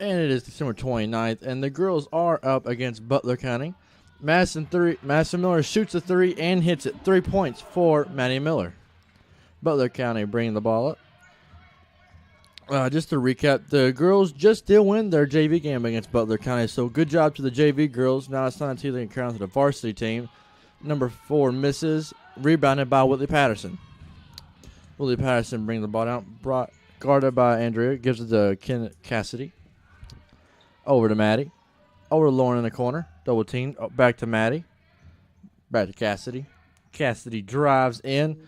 And it is December 29th, and the girls are up against Butler County. Madison Miller shoots a three and hits it. 3 points for Maddie Miller. Butler County bringing the ball up. Just to recap, the girls just did win their JV game against Butler County, so good job to the JV girls. Now it's time to take crown to the varsity team. Number 4 misses, rebounded by Whitley Patterson. Whitley Patterson brings the ball down, guarded by Andrea, gives it to Ken Cassidy. Over to Maddie. Over to Lauren in the corner. Double team. Back to Maddie. Back to Cassidy. Cassidy drives in.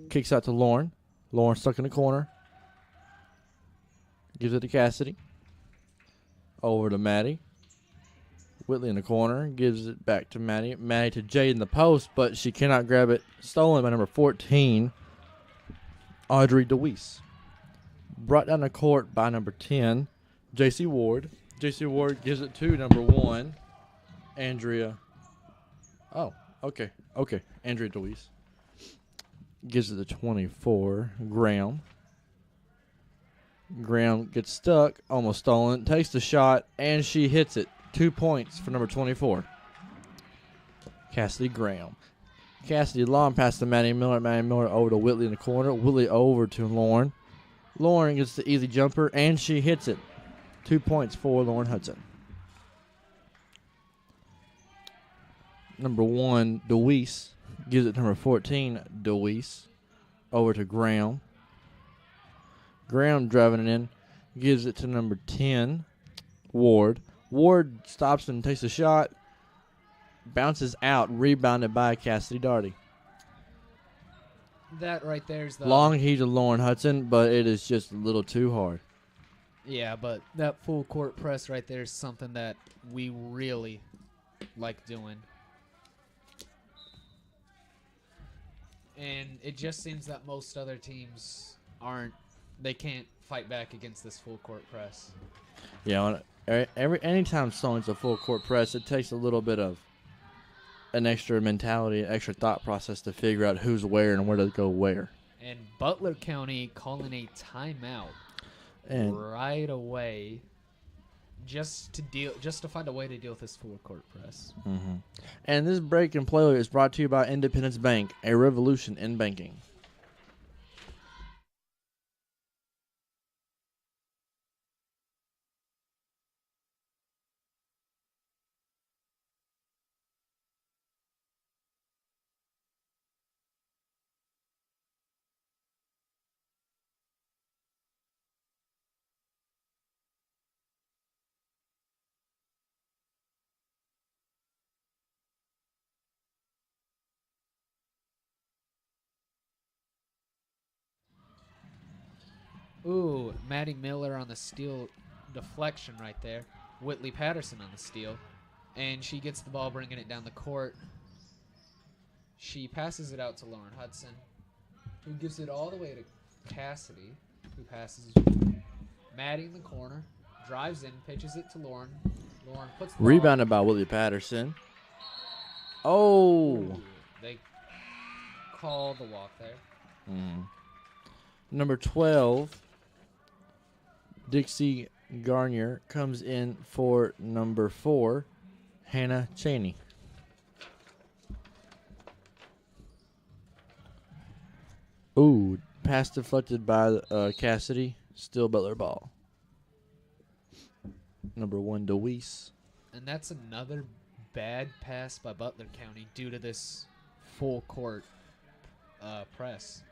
Kicks out to Lauren. Lauren stuck in the corner. Gives it to Cassidy. Over to Maddie. Whitley in the corner. Gives it back to Maddie. Maddie to Jade in the post, but she cannot grab it. Stolen by number 14, Audrey DeWeese. Brought down the court by number 10, J.C. Ward. J.C. Ward gives it to number 1, Andrea. Oh, okay. Andrea DeWeese. Gives it to 24, Graham. Graham gets stuck, almost stolen, takes the shot, and she hits it. 2 points for number 24, Cassidy Graham. Cassidy long pass to Maddie Miller. Maddie Miller over to Whitley in the corner. Whitley over to Lauren. Lauren gets the easy jumper, and she hits it. 2 points for Lauren Hudson. Number 1, DeWeese, gives it to number 14, DeWeese, over to Graham. Graham driving it in, gives it to number 10, Ward. Ward stops and takes a shot, bounces out, rebounded by Cassidy Darty. That right there is the long heat to Lauren Hudson, but it is just a little too hard. Yeah, but that full court press right there is something that we really like doing. And it just seems that most other teams they can't fight back against this full court press. Yeah, anytime someone's a full court press, it takes a little bit of an extra mentality, extra thought process to figure out who's where and where to go where. And Butler County calling a timeout right away, just to find a way to deal with this full court press. Mm-hmm. And this break and play is brought to you by Independence Bank, a revolution in banking. Ooh, Maddie Miller on the steal deflection right there. Whitley Patterson on the steal. And she gets the ball, bringing it down the court. She passes it out to Lauren Hudson, who gives it all the way to Cassidy, who passes Maddie in the corner, drives in, pitches it to Lauren. Lauren puts the rebounded by Whitley Patterson. Oh. Ooh, they call the walk there. Number 12, Dixie Garnier, comes in for number 4, Hannah Cheney. Ooh, pass deflected by Cassidy. Still Butler ball. Number 1, DeWeese. And that's another bad pass by Butler County due to this full court press.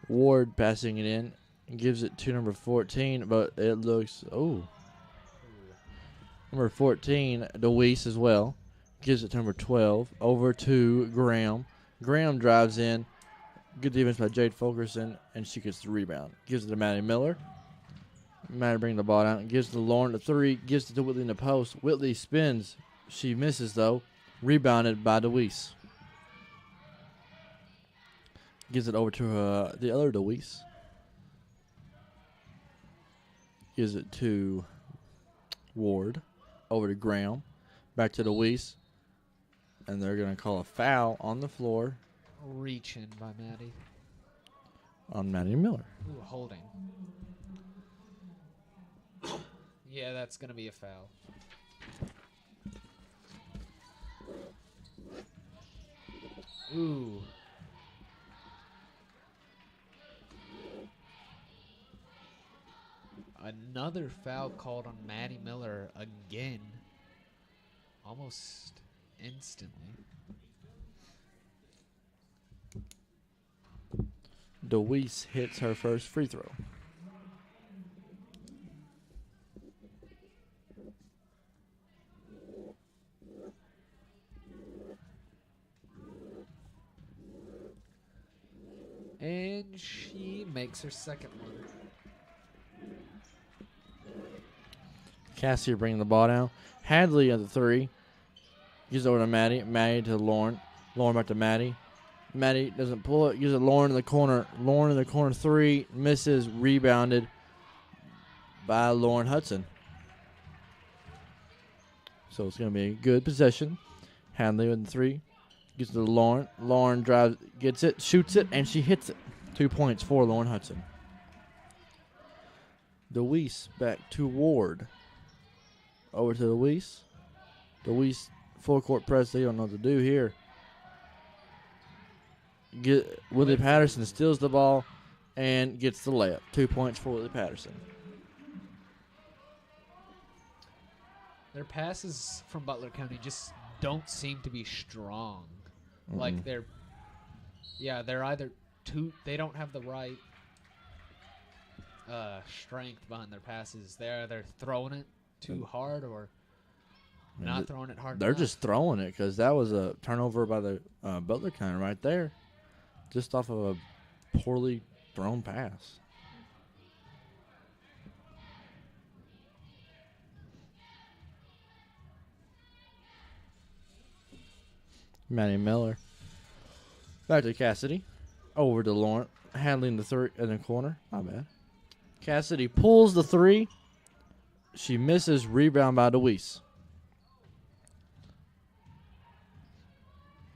Ward passing it in. Gives it to number 14, but it looks... Oh. Number 14, DeWeese as well. Gives it to number 12. Over to Graham. Graham drives in. Good defense by Jade Fulkerson, and she gets the rebound. Gives it to Maddie Miller. Maddie brings the ball down. Gives it to Lauren the 3. Gives it to Whitley in the post. Whitley spins. She misses, though. Rebounded by DeWeese. Gives it over to the other DeWeese. Gives it to Ward. Over to Graham. Back to DeWeese. And they're going to call a foul on the floor. Reaching by Maddie. On Maddie Miller. Ooh, holding. Yeah, that's going to be a foul. Ooh. Another foul called on Maddie Miller again. Almost instantly. DeWeese hits her first free throw. And she makes her second one. Cassie bringing the ball down. Hadley at the 3. Gives it over to Maddie. Maddie to Lauren. Lauren back to Maddie. Maddie doesn't pull it. Gives it Lauren in the corner. Lauren in the corner 3. Misses. Rebounded by Lauren Hudson. So it's going to be a good possession. Hadley with the 3. Gives it to Lauren. Lauren drives, gets it, shoots it, and she hits it. 2 points for Lauren Hudson. DeWeese back to Ward. Over to DeWeese. DeWeese full court press. They don't know what to do here. Willie Patterson steals the ball and gets the layup. 2 points for Willie Patterson. Their passes from Butler County just don't seem to be strong. Like they're either they don't have the right strength behind their passes. They're either throwing it too hard or not throwing it hard They're enough. just throwing it because that was a turnover by the Butler County right there. Just off of a poorly thrown pass. Maddie Miller. Back to Cassidy. Over to Lauren. Handling the 3 in the corner. Not bad. Cassidy pulls the 3. She misses. Rebound by DeWeese.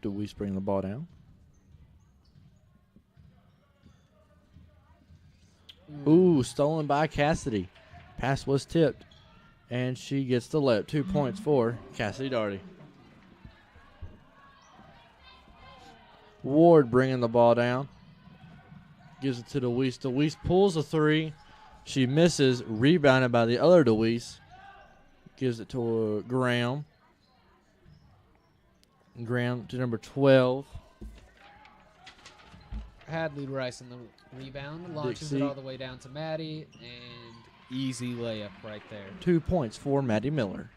DeWeese bringing the ball down. Ooh, stolen by Cassidy. Pass was tipped. And she gets the layup. 2 points for Cassidy Darty. Ward bringing the ball down. Gives it to DeWeese. DeWeese pulls a 3. She misses. Rebounded by the other DeWeese. Gives it to Graham. Graham to number 12. Hadley Rice in the rebound. Launches Dixie. it all the way down to Maddie. And easy layup right there. 2 points for Maddie Miller.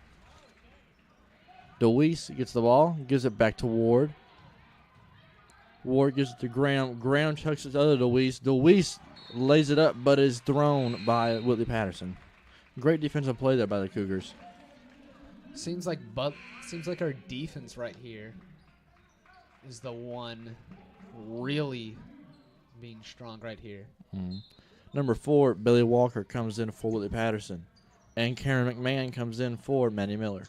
DeWeese gets the ball. Gives it back to Ward. Ward gives it to Graham. Graham chucks it to other DeWeese. DeWeese lays it up, but is thrown by Whitley Patterson. Great defensive play there by the Cougars. Seems like our defense right here is the one really being strong right here. Number 4, Billy Walker comes in for Whitley Patterson. And Karen McMahon comes in for Maddie Miller.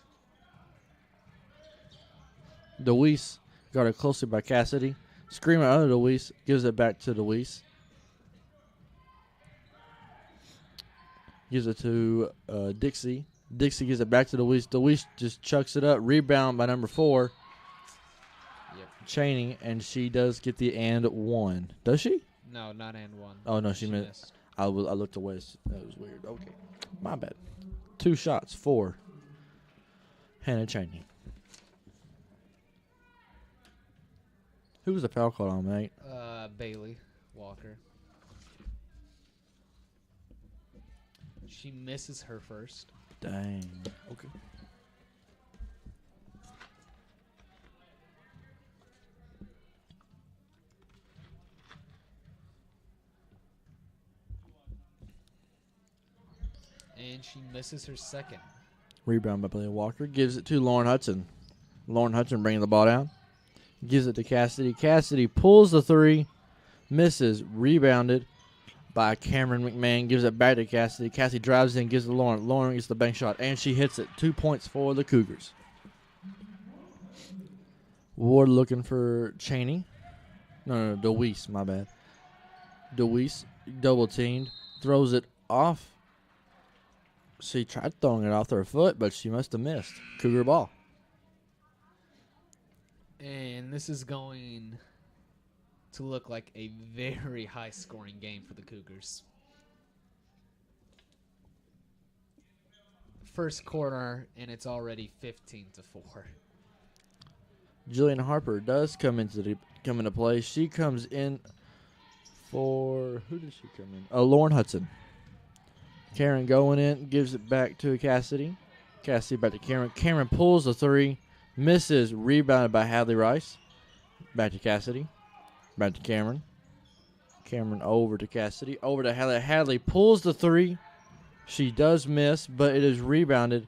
DeWeese guarded closely by Cassidy. Screaming out of DeWeese. Gives it back to DeWeese. Gives it to Dixie. Dixie gives it back to DeWeese. DeWeese just chucks it up. Rebound by number 4. Yep. Chaney, and she does get the and 1. Does she? No, not and 1. Oh, no, she missed. I looked away. That was weird. Okay. My bad. 2 shots for Hannah Chaney. Who was the foul call on, mate? Bailey Walker. She misses her first. Dang. Okay. And she misses her second. Rebound by Billy Walker. Gives it to Lauren Hudson. Lauren Hudson bringing the ball down. Gives it to Cassidy. Cassidy pulls the 3. Misses. Rebounded by Cameron McMahon. Gives it back to Cassidy. Cassidy drives in. Gives it to Lauren. Lauren gets the bank shot. And she hits it. 2 points for the Cougars. Ward looking for Chaney. No, DeWeese. My bad. DeWeese double teamed. Throws it off She tried throwing it off her foot, but she must have missed. Cougar ball. And this is going to look like a very high-scoring game for the Cougars. First quarter, and it's already 15-4. Jillian Harper does come into play. She comes in for who did she come in? Lauren Hudson. Karen going in, gives it back to Cassidy. Cassidy back to Karen. Karen pulls the three, misses, rebounded by Hadley Rice. Back to Cassidy. Back to Cameron. Cameron over to Cassidy. Over to Hadley. Hadley pulls the three. She does miss, but it is rebounded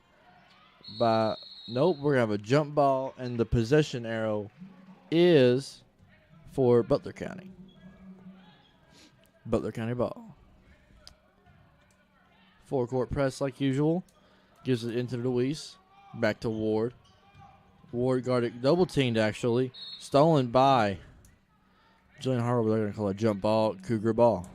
by... Nope, we're going to have a jump ball, and the possession arrow is for Butler County. Butler County ball. Four-court press like usual. Gives it into Luis. Back to Ward. Ward guarded, double-teamed actually. Stolen by Jillian Harper. They're going to call it a jump ball. Cougar ball.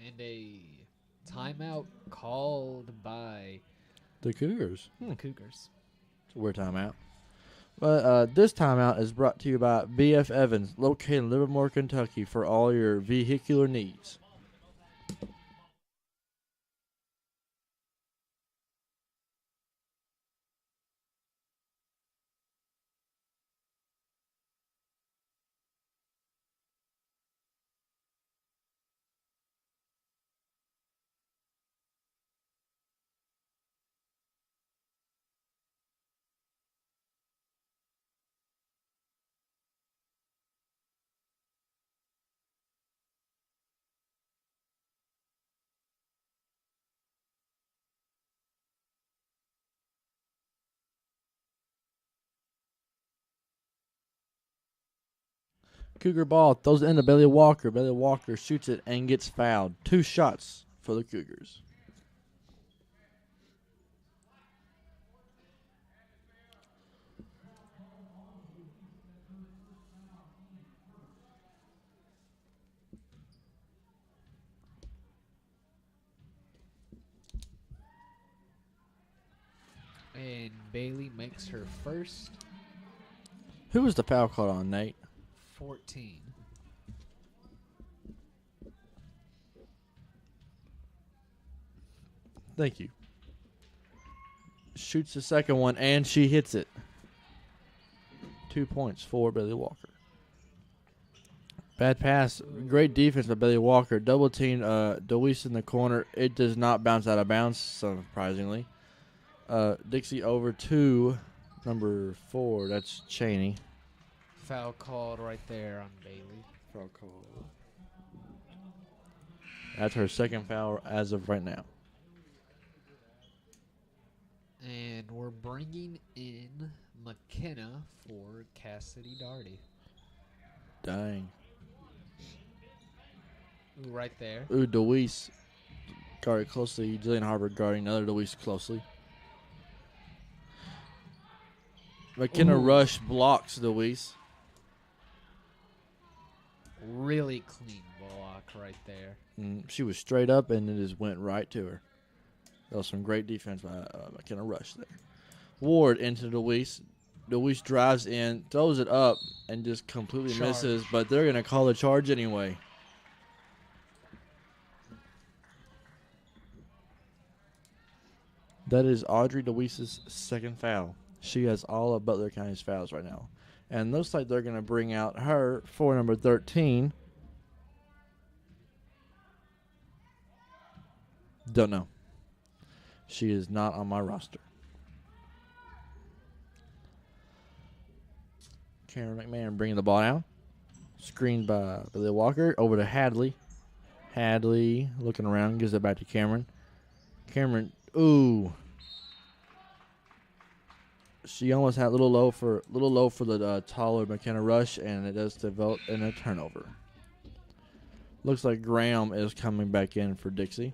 And a timeout called by The Cougars. the Cougars. It's a weird timeout. But this timeout is brought to you by B.F. Evans, located in Livermore, Kentucky, for all your vehicular needs. Cougar ball throws it into Bailey Walker. Bailey Walker shoots it and gets fouled. 2 shots for the Cougars. And Bailey makes her first Who was the foul called on, Nate? 14. Thank you. Shoots the second one, and she hits it. 2 points for Bailey Walker. Bad pass. Great defense by Bailey Walker. Double team Deweese in the corner. It does not bounce out of bounds, surprisingly. Dixie over to number 4. That's Cheney. Foul called right there on Bailey. Foul call. That's her second foul as of right now. And we're bringing in McKenna for Cassidy Darty. Dang. Ooh, right there. Ooh, Deweese guarded closely. Jillian Harper guarding another Deweese closely. McKenna Ooh. Rush blocks Deweese. Really clean block right there. She was straight up, and it just went right to her. That was some great defense by McKenna Rush there. Ward into Deweese. Deweese drives in, throws it up, and just completely Charge. misses, but they're going to call the charge anyway. That is Audrey Deweese's second foul. She has all of Butler County's fouls right now. And looks like they're going to bring out her for number 13. Don't know. She is not on my roster. Karen McMahon bringing the ball down. Screened by Billy Walker. Over to Hadley. Hadley looking around. Gives it back to Cameron. Cameron, ooh. She almost had a little low for the taller McKenna Rush, and it does develop in a turnover. Looks like Graham is coming back in for Dixie.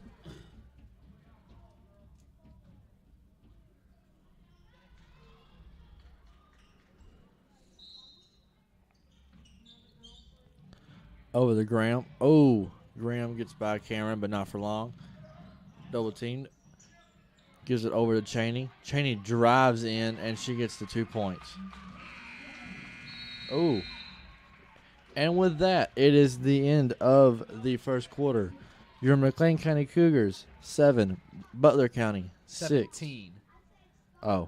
Over the Graham. Oh, Graham gets by Cameron, but not for long. Double teamed. Gives it over to Cheney. Cheney drives in, and she gets the 2 points. Oh. And with that, it is the end of the first quarter. Your McLean County Cougars, 7. Butler County, 6. 17. Oh.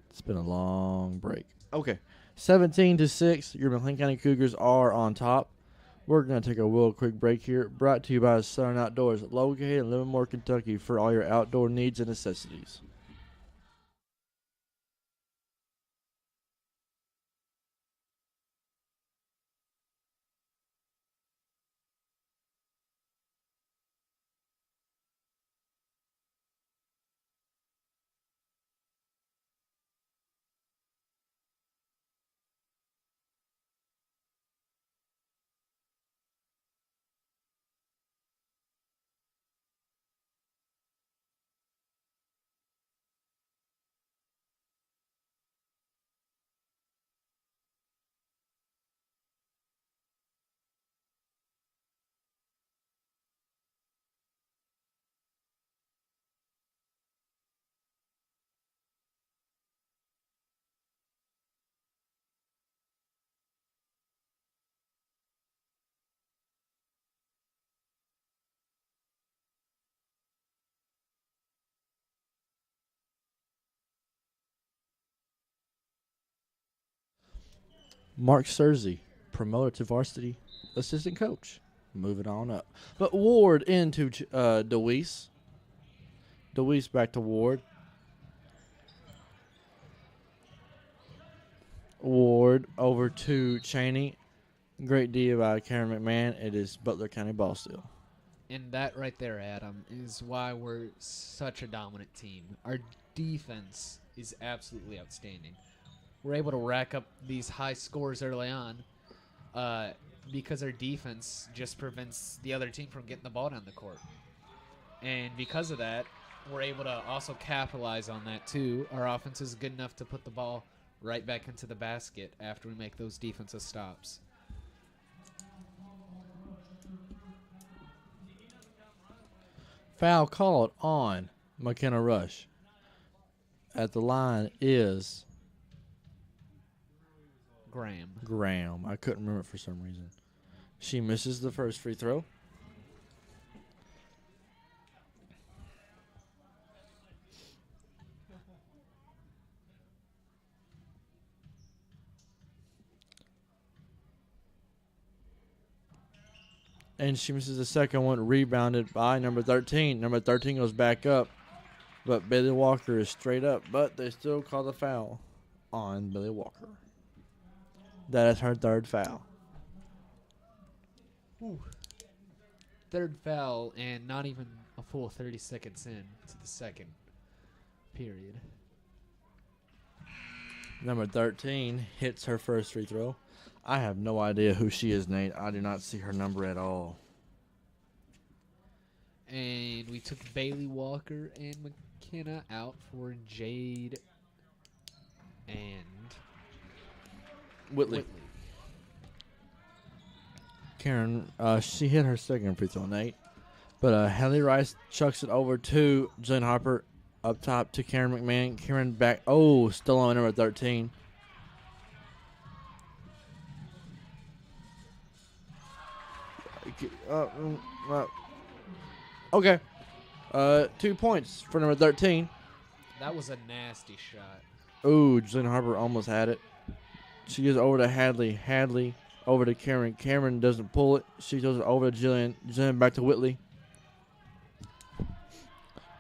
It's been a long break. Okay. 17-6. Your McLean County Cougars are on top. We're going to take a real quick break here. Brought to you by Southern Outdoors, located in Livermore, Kentucky, for all your outdoor needs and necessities. Mark Searcy, promoted to varsity assistant coach. Moving on up. But Ward into DeWeese. DeWeese back to Ward. Ward over to Cheney. Great D by Karen McMahon. It is Butler County ball still. And that right there, Adam, is why we're such a dominant team. Our defense is absolutely outstanding. We're able to rack up these high scores early on because our defense just prevents the other team from getting the ball down the court. And because of that, we're able to also capitalize on that too. Our offense is good enough to put the ball right back into the basket after we make those defensive stops. Foul called on McKenna Rush. At the line is Graham. I couldn't remember it for some reason. She misses the first free throw. And she misses the second one, rebounded by number 13. Number 13 goes back up, but Bailey Walker is straight up. But they still call the foul on Bailey Walker. That is her third foul. Ooh. Third foul, and not even a full 30 seconds in to the second period. Number 13 hits her first free throw. I have no idea who she is, Nate. I do not see her number at all. And we took Bailey Walker and McKenna out for Jade and Whitley. Karen, she hit her second free throw, Nate. But Hallie Rice chucks it over to Jen Harper. Up top to Karen McMahon. Karen back. Oh, still on number 13. Okay. 2 points for number 13. that was a nasty shot. Ooh, Jen Harper almost had it. She gives it over to Hadley. Hadley over to Karen. Cameron doesn't pull it. She throws it over to Jillian. Jillian back to Whitley.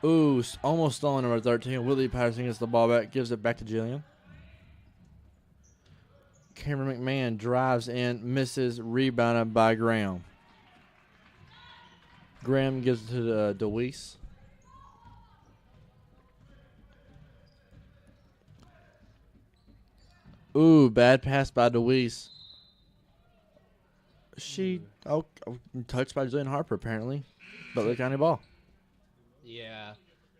Ooh, almost stolen number 13. Whitley Patterson gets the ball back. Gives it back to Jillian. Cameron McMahon drives in. Misses. Rebounded by Graham. Graham gives it to DeWeese. Ooh, bad pass by DeWeese. She touched by Jillian Harper, apparently. Butler County ball. Yeah,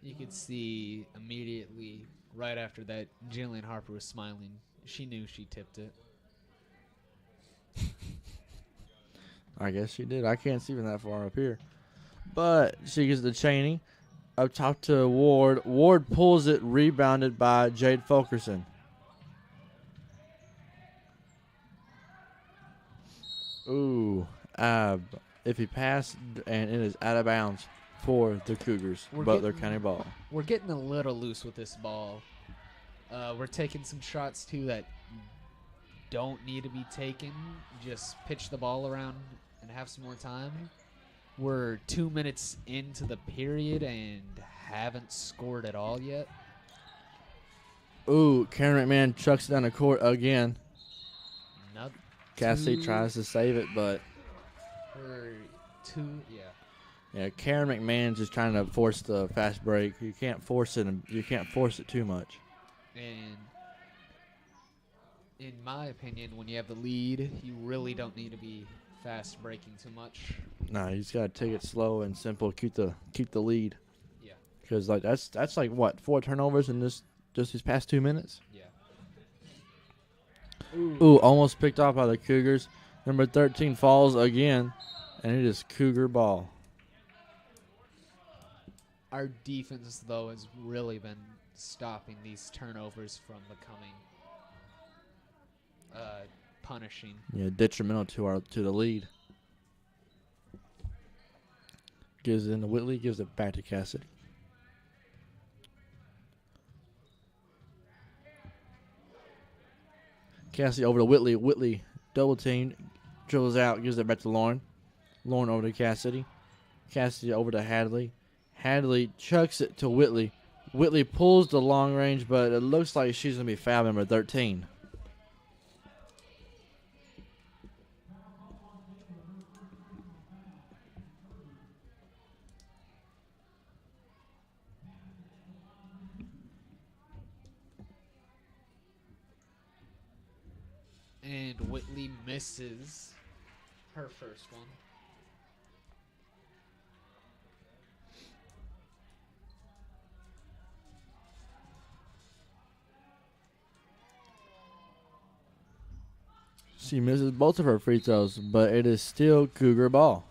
you could see immediately right after that, Jillian Harper was smiling. She knew she tipped it. I guess she did. I can't see from that far up here. But she gets the Cheney up top to Ward. Ward pulls it, rebounded by Jade Fulkerson. Ooh, if he passed, and it is out of bounds for the Cougars. Butler County ball. We're getting a little loose with this ball. We're taking some shots, too, that don't need to be taken. Just pitch the ball around and have some more time. We're 2 minutes into the period and haven't scored at all yet. Ooh, Karen McMahon chucks it down the court again. Cassidy tries to save it, but yeah, Karen McMahon's just trying to force the fast break. You can't force it, and you can't force it too much. And in my opinion, when you have the lead, you really don't need to be fast breaking too much. No, you just gotta take it slow and simple. Keep the lead. Yeah. Because like that's like what, 4 turnovers in just these past 2 minutes. Yeah. Ooh, almost picked off by the Cougars. Number 13 falls again, and it is Cougar ball. Our defense, though, has really been stopping these turnovers from becoming punishing. Yeah, detrimental to the lead. Gives it into Whitley, gives it back to Cassidy. Cassidy over to Whitley. Whitley double teamed, dribbles out, gives it back to Lauren. Lauren over to Cassidy. Cassidy over to Hadley. Hadley chucks it to Whitley. Whitley pulls the long range, but it looks like she's going to be foul number 13. And Whitley misses her first one. She misses both of her free throws, but it is still Cougar ball.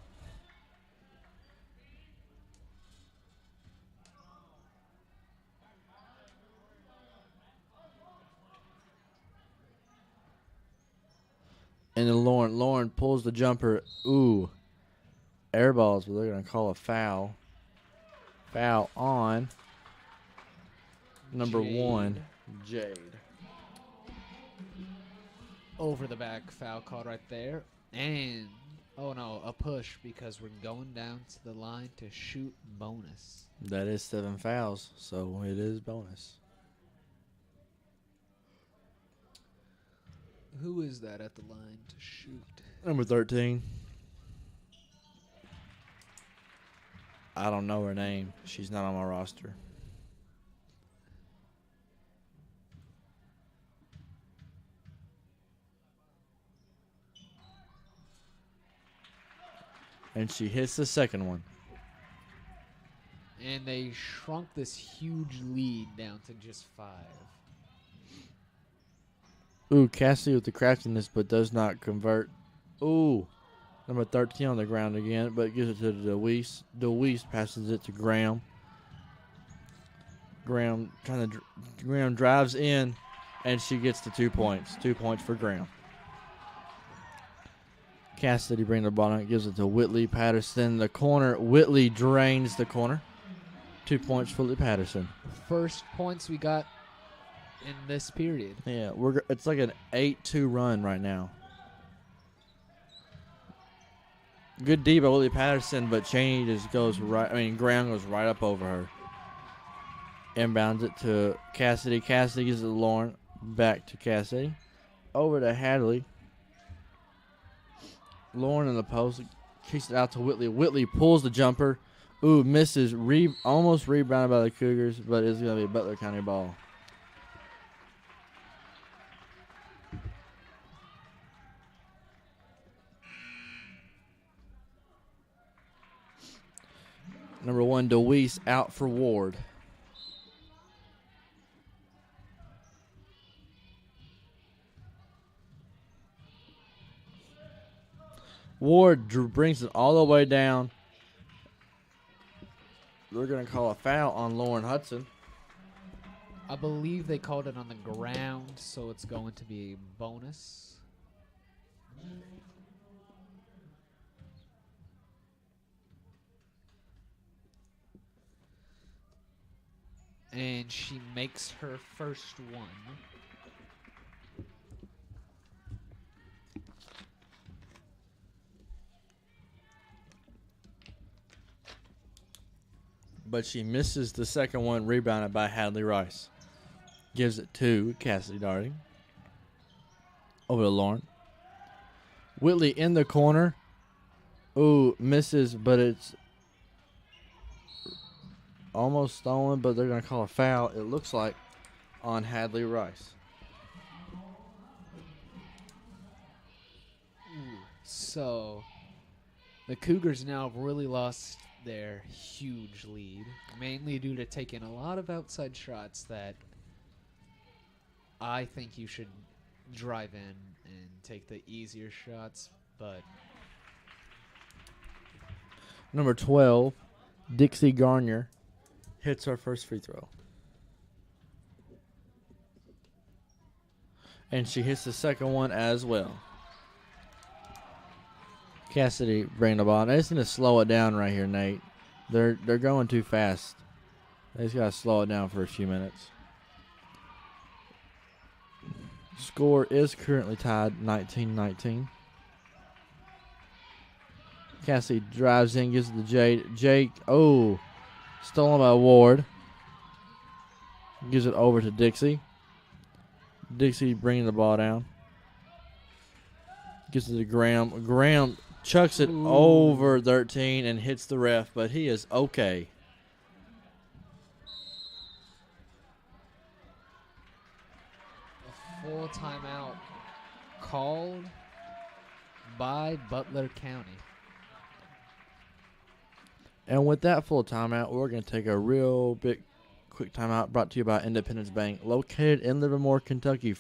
And then Lauren pulls the jumper. Ooh. Air balls, but they're going to call a foul. Foul on number Jade. 1, Jade. Over the back foul called right there. And, oh no, a push because we're going down to the line to shoot bonus. That is 7 fouls, so it is bonus. Who is that at the line to shoot? Number 13. I don't know her name. She's not on my roster. And she hits the second one. And they shrunk this huge lead down to just 5. Ooh, Cassidy with the craftiness, but does not convert. Ooh, number 13 on the ground again, but gives it to DeWeese. DeWeese passes it to Graham. Graham drives in, and she gets the 2 points. 2 points for Graham. Cassidy brings the ball out, gives it to Whitley Patterson. The corner, Whitley drains the corner. 2 points for Whitley Patterson. First points we got in this period. Yeah, it's like an 8-2 run right now. Good D by Whitley Patterson, but Cheney just goes right. I mean, Graham goes right up over her. Inbounds it to Cassidy. Cassidy gives it to Lauren. Back to Cassidy. Over to Hadley. Lauren in the post. Kicks it out to Whitley. Whitley pulls the jumper. Ooh, misses. Almost rebounded by the Cougars, but it's going to be a Butler County ball. Number 1, DeWeese out for Ward. Ward brings it all the way down. They're going to call a foul on Lauren Hudson. I believe they called it on the ground, so it's going to be a bonus. And she makes her first one. But she misses the second one, rebounded by Hadley Rice. Gives it to Cassidy Darting. Over to Lauren. Whitley in the corner. Ooh, misses, but it's almost stolen, but they're going to call a foul, it looks like, on Hadley Rice. So, the Cougars now have really lost their huge lead, mainly due to taking a lot of outside shots that I think you should drive in and take the easier shots, but Number 12, Dixie Garnier, hits our first free throw. And she hits the second one as well. Cassidy bringing the ball. They just need to slow it down right here, Nate. They're going too fast. They just got to slow it down for a few minutes. Score is currently tied 19-19. Cassidy drives in, gives it to Jake. Jake, oh, stolen by Ward. Gives it over to Dixie. Dixie bringing the ball down. Gives it to Graham. Graham chucks it over 13 and hits the ref, but he is okay. a full timeout called by Butler County. And with that full timeout, we're going to take a real big quick timeout brought to you by Independence Bank, located in Livermore, Kentucky,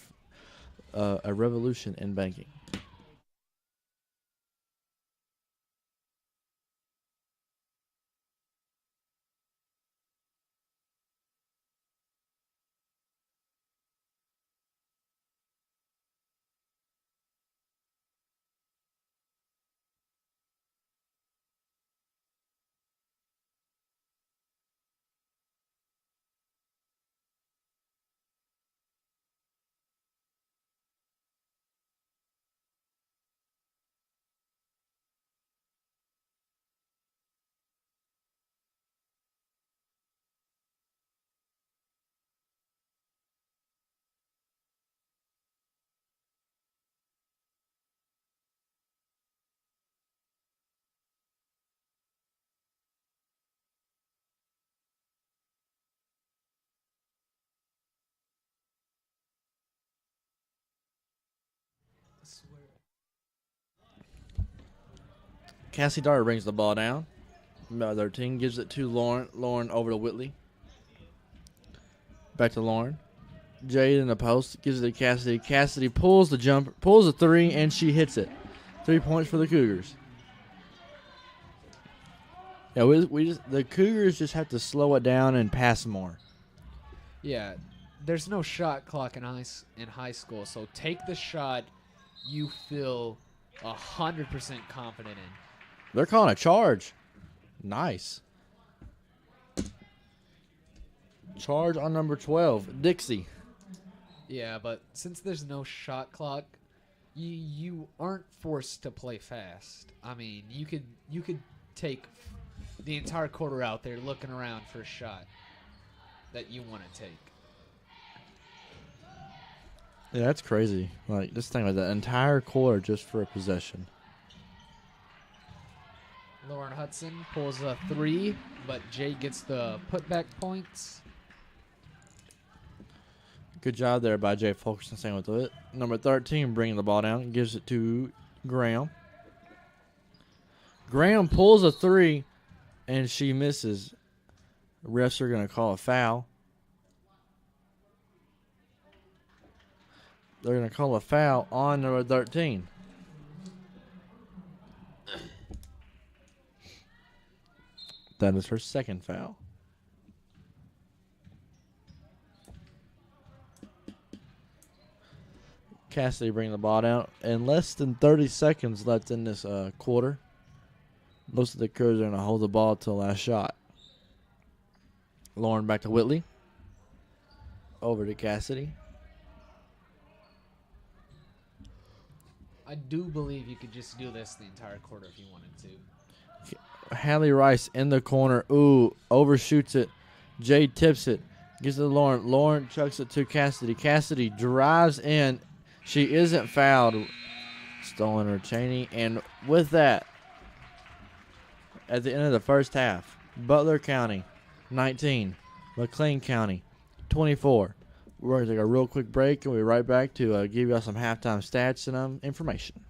a revolution in banking. Cassie Dart brings the ball down. About 13 gives it to Lauren. Lauren over to Whitley. Back to Lauren. Jade in the post gives it to Cassidy. Cassidy pulls the jumper, pulls a three, and she hits it. 3 points for the Cougars. Yeah, the Cougars just have to slow it down and pass more. Yeah, there's no shot clock in high school, so take the shot you feel 100% confident in. They're calling a charge. Nice. Charge on number 12, Dixie. Yeah, but since there's no shot clock, you aren't forced to play fast. I mean, you could take the entire quarter out there looking around for a shot that you want to take. Yeah, that's crazy. Like, this thing with the entire quarter just for a possession. Lauren Hudson pulls a three, but Jay gets the putback points. Good job there by Jay Fulkerson staying with it. Number 13 bringing the ball down. Gives it to Graham. Graham pulls a three, and she misses. Refs are going to call a foul. They're going to call a foul on number 13. That is her second foul. Cassidy bringing the ball down. And less than 30 seconds left in this quarter. Most of the Cougars are going to hold the ball till the last shot. Lauren back to Whitley. Over to Cassidy. I do believe you could just do this the entire quarter if you wanted to. Hallie Rice in the corner. Ooh, overshoots it. Jade tips it. Gives it to Lauren. Lauren chucks it to Cassidy. Cassidy drives in. She isn't fouled. Stolen her Cheney. And with that, at the end of the first half, Butler County 19, McLean County 24. We're going to take a real quick break, and we'll be right back to give you all some halftime stats and information.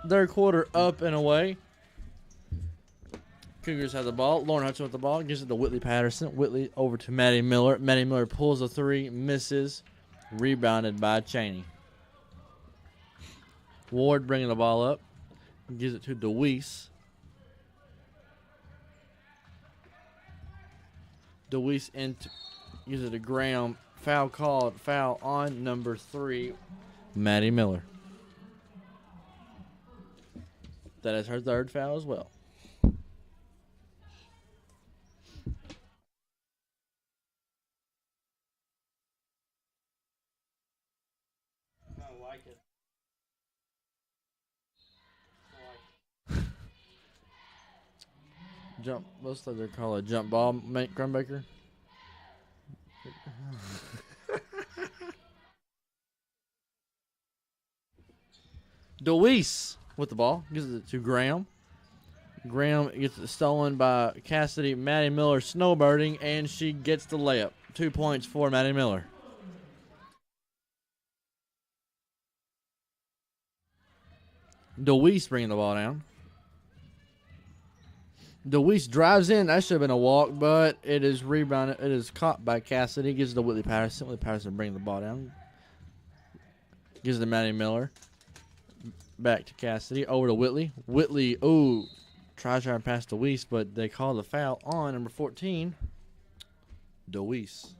Third quarter up and away. Cougars have the ball. Lauren Hudson with the ball. Gives it to Whitley Patterson. Whitley over to Maddie Miller. Maddie Miller pulls a three. Misses. Rebounded by Cheney. Ward bringing the ball up. Gives it to DeWeese. DeWeese gives it to Graham. Foul called. Foul on number 3, Maddie Miller. That is her third foul as well. I like it. Jump. Most of them call it a jump ball, Crumbaker. DeWeese with the ball. Gives it to Graham. Graham gets it stolen by Cassidy. Maddie Miller snowbirding, and she gets the layup. 2 points for Maddie Miller. DeWeese bringing the ball down. DeWeese drives in. That should have been a walk, but it is rebounded. It is caught by Cassidy. Gives it to Whitley Patterson. Whitley Patterson bringing the ball down. Gives it to Maddie Miller. Back to Cassidy. Over to Whitley. Whitley, tries to pass DeWeese, but they call the foul on number 14, DeWeese.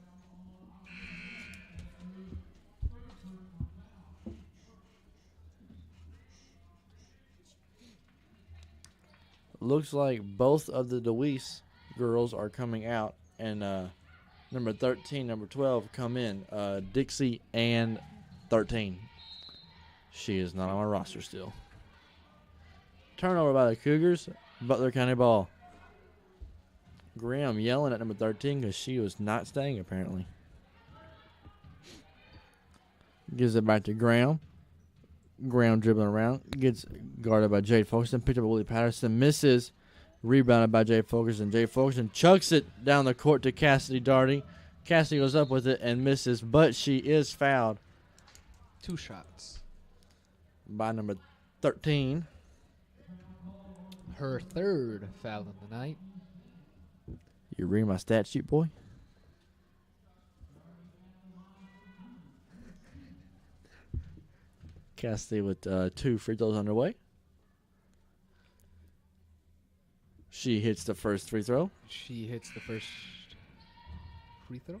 Looks like both of the DeWeese girls are coming out, and number 13, number 12 come in. Dixie and 13. She is not on my roster still. Turnover by the Cougars. Butler County ball. Graham yelling at number 13 because she was not staying apparently. Gives it back to Graham. Graham dribbling around. Gets guarded by Jade Fulkerson. Picked up by Willie Patterson. Misses. Rebounded by Jade Fulkerson. Jade Fulkerson chucks it down the court to Cassidy Darty. Cassidy goes up with it and misses, but she is fouled. 2 shots. By number 13. Her third foul of the night. You read my stat sheet, boy? Cassidy with 2 free throws underway. She hits the first free throw. She hits the first free throw.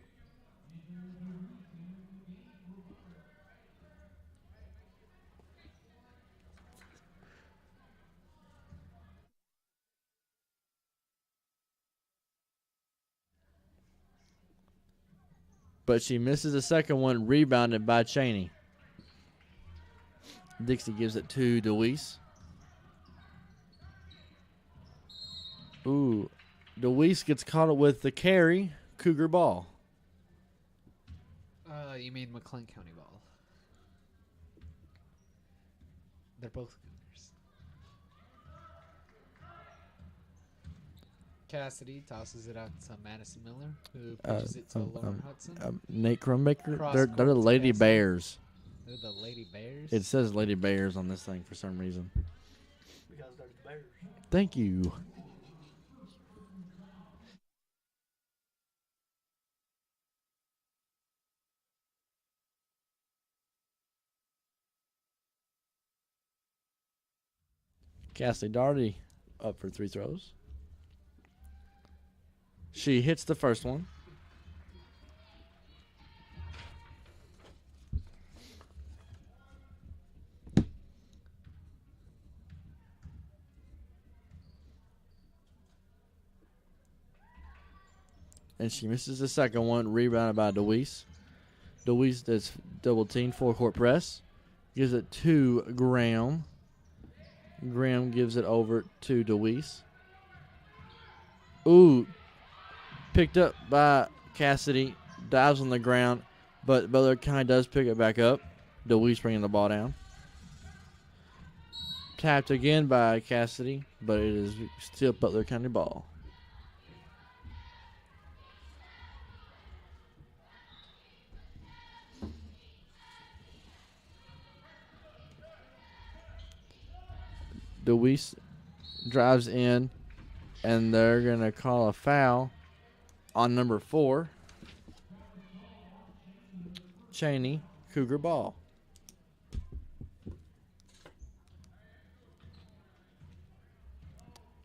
But she misses the second one, rebounded by Cheney. Dixie gives it to DeWeese. DeWeese gets caught up with the carry. Cougar ball. You mean McLean County ball. They're both Cougars. Cassidy tosses it out to Madison Miller, who pitches it to Lauren Hudson. Nate Crumbaker. They're the Lady Bears. They're the Lady Bears? It says Lady Bears on this thing for some reason. Because they're the Bears. Thank you. Cassidy Darty up for 3 throws. She hits the first one. And she misses the second one, rebounded by DeWeese. DeWeese does double team, 4-court press. Gives it to Graham. Graham gives it over to DeWeese. Picked up by Cassidy. Dives on the ground, but Butler kind of does pick it back up. DeWeese bringing the ball down. Tapped again by Cassidy, but it is still Butler County ball. DeWeese drives in, and they're going to call a foul on number 4. Cheney, Cougar ball.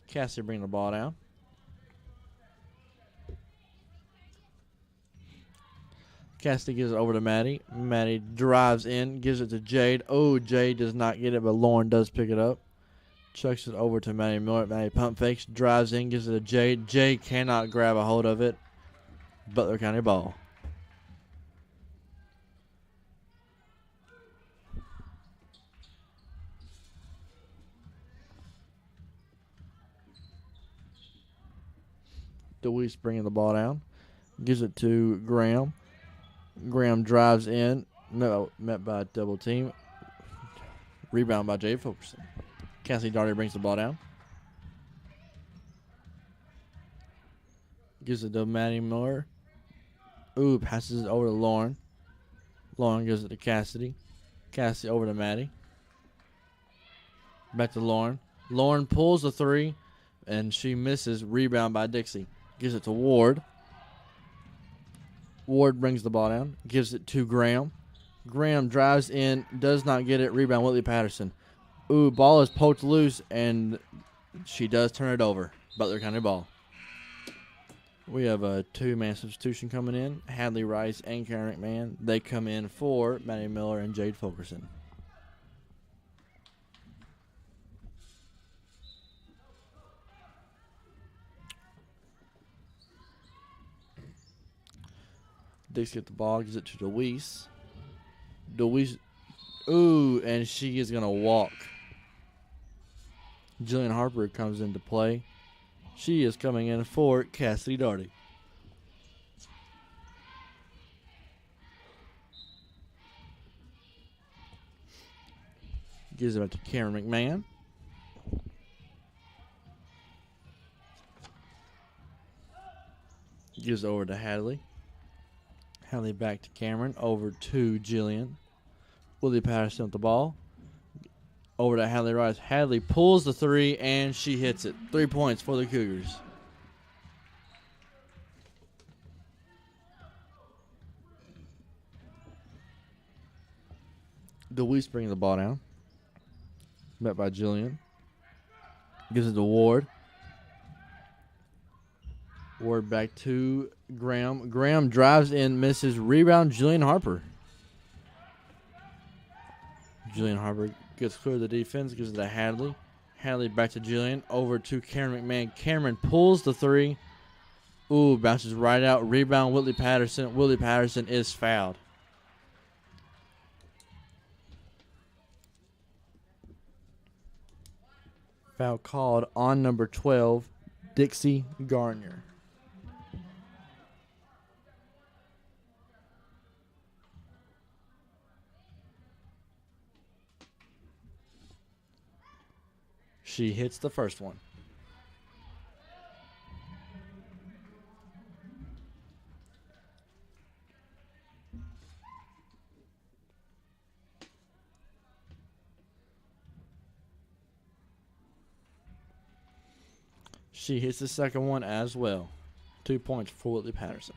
Cassie bring the ball down. Cassie gives it over to Maddie. Maddie drives in, gives it to Jade. Oh, Jade does not get it, but Lauren does pick it up. Chucks it over to Maddie Miller. Maddie pump fakes, drives in, gives it to Jade. Jade cannot grab a hold of it. Butler County ball. DeWeese bringing the ball down. Gives it to Graham. Graham drives in. Met by a double team. Rebound by Jay Fulkerson. Cassie Darty brings the ball down. Gives it to Maddie Miller. Ooh, passes it over to Lauren. Lauren gives it to Cassidy. Cassidy over to Maddie. Back to Lauren. Lauren pulls the 3, and she misses. Rebound by Dixie. Gives it to Ward. Ward brings the ball down. Gives it to Graham. Graham drives in. Does not get it. Rebound Whitley Patterson. Ooh, ball is poked loose, and she does turn it over. Butler County ball. We have a 2-man substitution coming in. Hadley Rice and Karen McMahon. They come in for Maddie Miller and Jade Fulkerson. Dix gets the ball, gives it to DeWeese. DeWeese, ooh, and she is going to walk. Jillian Harper comes into play. She is coming in for Cassidy Darty. Gives it up to Karen McMahon. Gives it over to Hadley. Hadley back to Cameron. Over to Jillian. Willie Patterson with the ball. Over to Hadley Rice. Hadley pulls the 3, and she hits it. 3 points for the Cougars. DeWeese bringing the ball down. Met by Jillian. Gives it to Ward. Ward back to Graham. Graham drives in, misses. Rebound, Jillian Harper. Jillian Harper gets clear of the defense, gives it to Hadley. Hadley back to Jillian. Over to Karen McMahon. Cameron pulls the 3. Ooh, bounces right out. Rebound, Whitley Patterson. Whitley Patterson is fouled. Foul called on number 12, Dixie Garnier. She hits the first one. She hits the second one as well. 2 points for Whitley Patterson.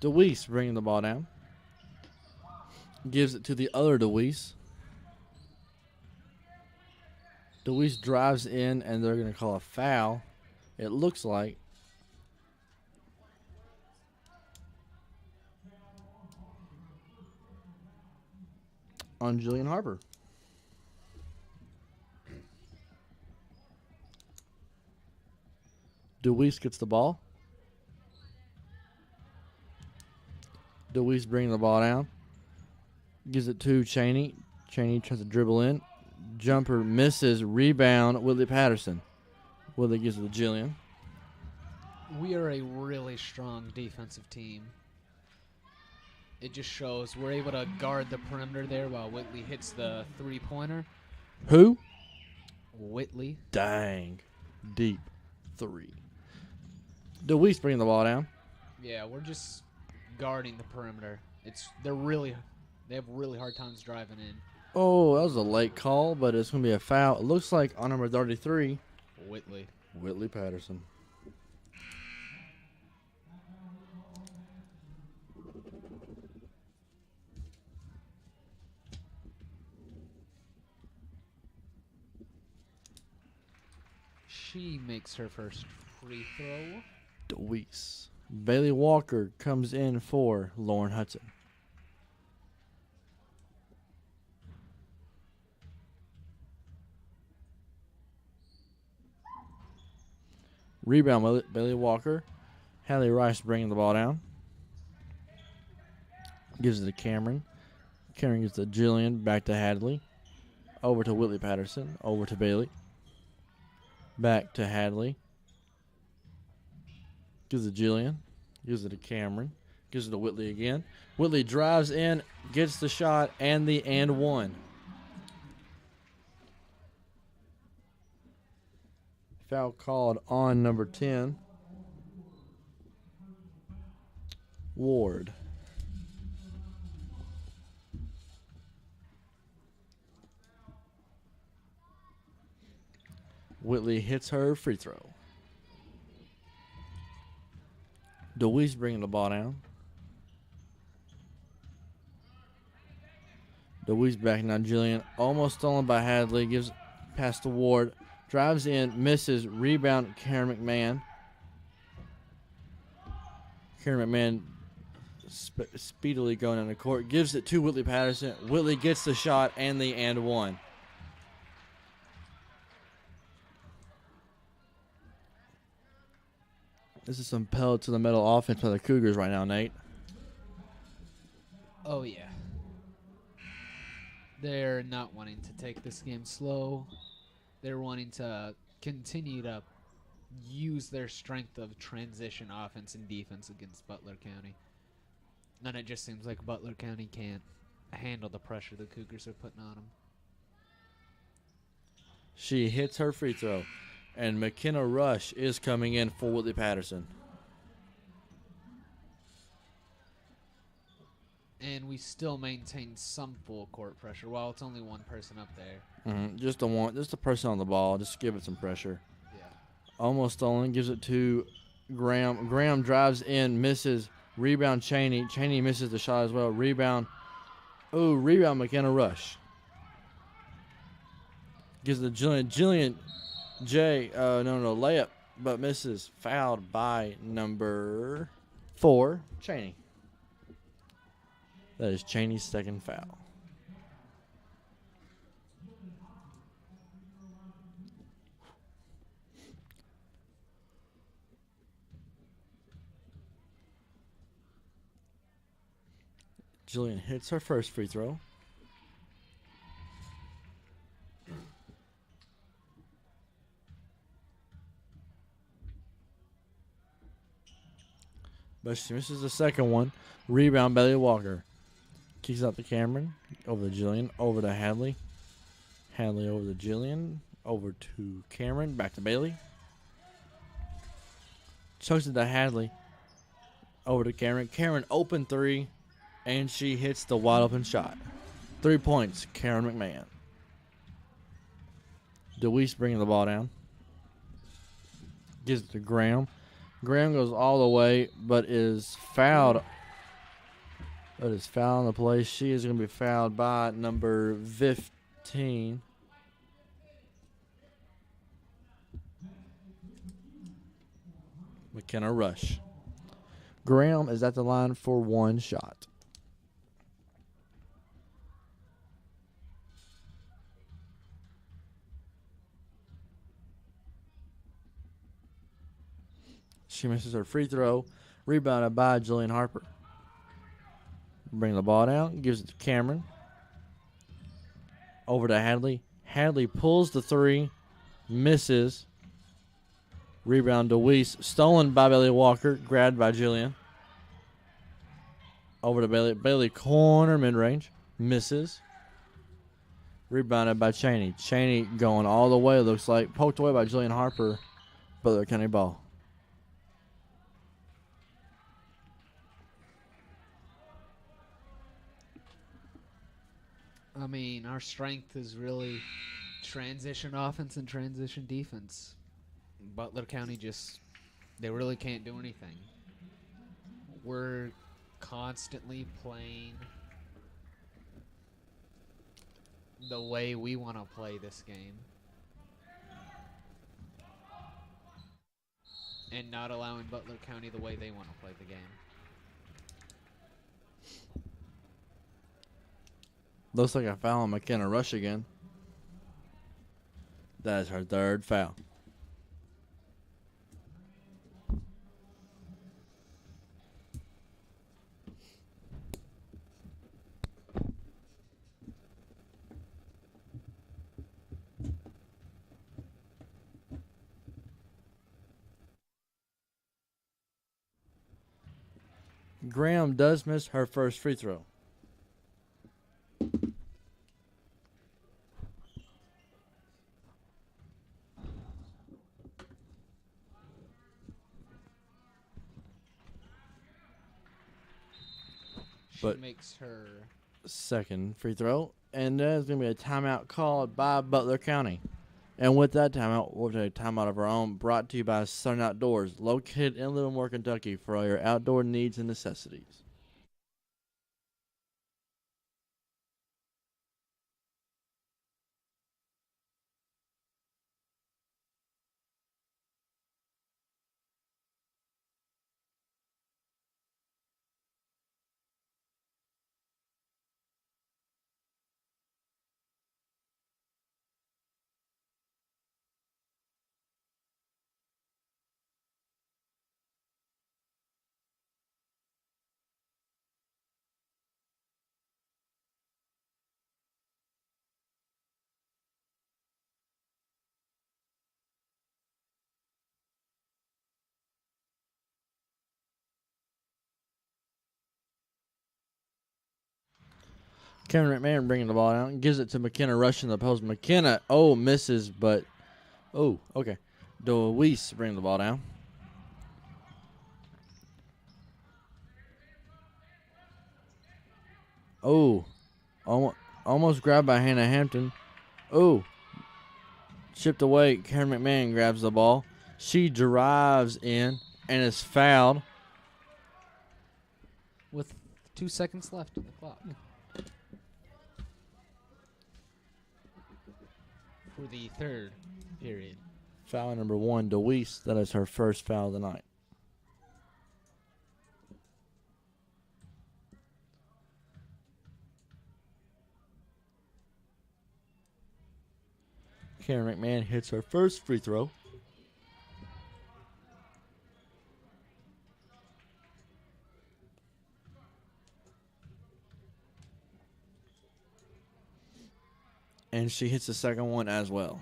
DeWeese bringing the ball down. Gives it to the other DeWeese. DeWeese drives in, and they're going to call a foul. It looks like. On Jillian Harper. DeWeese gets the ball. DeWeese bringing the ball down. Gives it to Cheney. Cheney tries to dribble in. Jumper misses. Rebound, Whitley Patterson. Whitley gives it to Jillian. We are a really strong defensive team. It just shows we're able to guard the perimeter there while Whitley hits the 3-pointer. Who? Whitley. Dang. Deep 3. DeWeese bringing the ball down. Yeah, we're just guarding the perimeter. They have really hard times driving in. Oh, that was a late call, but it's going to be a foul. It looks like on number 33, Whitley. Patterson. She makes her first free throw. Deweese. Bailey Walker comes in for Lauren Hudson. Rebound, Bailey Walker. Hallie Rice bringing the ball down. Gives it to Cameron. Cameron gives it to Jillian. Back to Hadley. Over to Whitley Patterson. Over to Bailey. Back to Hadley. Gives it to Jillian. Gives it to Cameron. Gives it to Whitley again. Whitley drives in, gets the shot, and the and one. Foul called on number 10. Ward. Whitley hits her free throw. Deweese bringing the ball down. Deweese back now. Jillian almost stolen by Hadley. Gives pass to Ward. Drives in. Misses. Rebound. Karen McMahon. Karen McMahon speedily going on the court. Gives it to Whitley Patterson. Whitley gets the shot and the and one. This is some pedal to the metal offense by the Cougars right now, Nate. Oh, yeah. They're not wanting to take this game slow. They're wanting to continue to use their strength of transition offense and defense against Butler County. And it just seems like Butler County can't handle the pressure the Cougars are putting on them. She hits her free throw. And McKenna Rush is coming in for Whitley Patterson. And we still maintain some full court pressure while it's only one person up there. Just the person on the ball. Just give it some pressure. Yeah. Almost stolen. Gives it to Graham. Graham drives in, misses. Rebound Cheney. Cheney misses the shot as well. Rebound. Oh, rebound McKenna Rush. Gives it to Jillian. Jillian layup, but misses. Fouled by number 4, Cheney. That is Cheney's second foul. Jillian hits her first free throw. But she misses the second one. Rebound, Bailey Walker. Kicks out to Cameron. Over to Jillian. Over to Hadley. Hadley over to Jillian. Over to Cameron. Back to Bailey. Chucks it to Hadley. Over to Cameron. Cameron open three. And she hits the wide open shot. 3 points, Karen McMahon. Deweese bringing the ball down. Gives it to Graham. Graham goes all the way, but is fouled. But is fouled on the play. She is going to be fouled by number 15. McKenna Rush. Graham is at the line for one shot. She misses her free throw. Rebounded by Jillian Harper. Bring the ball down. Gives it to Cameron. Over to Hadley. Hadley pulls the three. Misses. Rebound Deweese. Stolen by Bailey Walker. Grabbed by Jillian. Over to Bailey. Bailey corner mid-range. Misses. Rebounded by Cheney. Cheney going all the way, looks like. Poked away by Jillian Harper. Butler County ball. I mean, our strength is really transition offense and transition defense. Butler County they really can't do anything. We're constantly playing the way we want to play this game and not allowing Butler County the way they want to play the game. Looks like a foul on McKenna Rush again. That is her third foul. Graham does miss her first free throw. She But- makes her Second free throw. And there's going to be a timeout called by Butler County. And with that timeout, we'll take a timeout of our own, brought to you by Southern Outdoors, located in Livermore, Kentucky, for all your outdoor needs and necessities. Cameron McMahon bringing the ball out, gives it to McKenna Rush in the post. McKenna, misses, but, okay. Deweese bringing the ball down. Almost grabbed by Hannah Hampton. Chipped away. Karen McMahon grabs the ball. She drives in and is fouled. with 2 seconds left on the clock. For the third period. Foul number 1, Deweese. That is her first foul of the night. Karen McMahon hits her first free throw. And she hits the second one as well.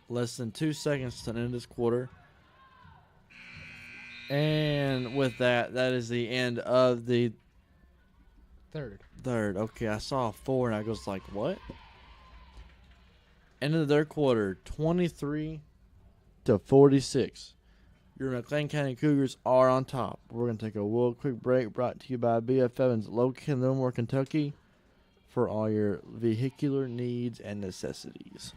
Less than 2 seconds to end this quarter. And with that, that is the end of the Third. Okay, I saw 4 and I was like, what? End of the third quarter, 23-46. Your McLean County Cougars are on top. We're going to take a real quick break, brought to you by B.F. Evans, located in Livermore, Kentucky, for all your vehicular needs and necessities.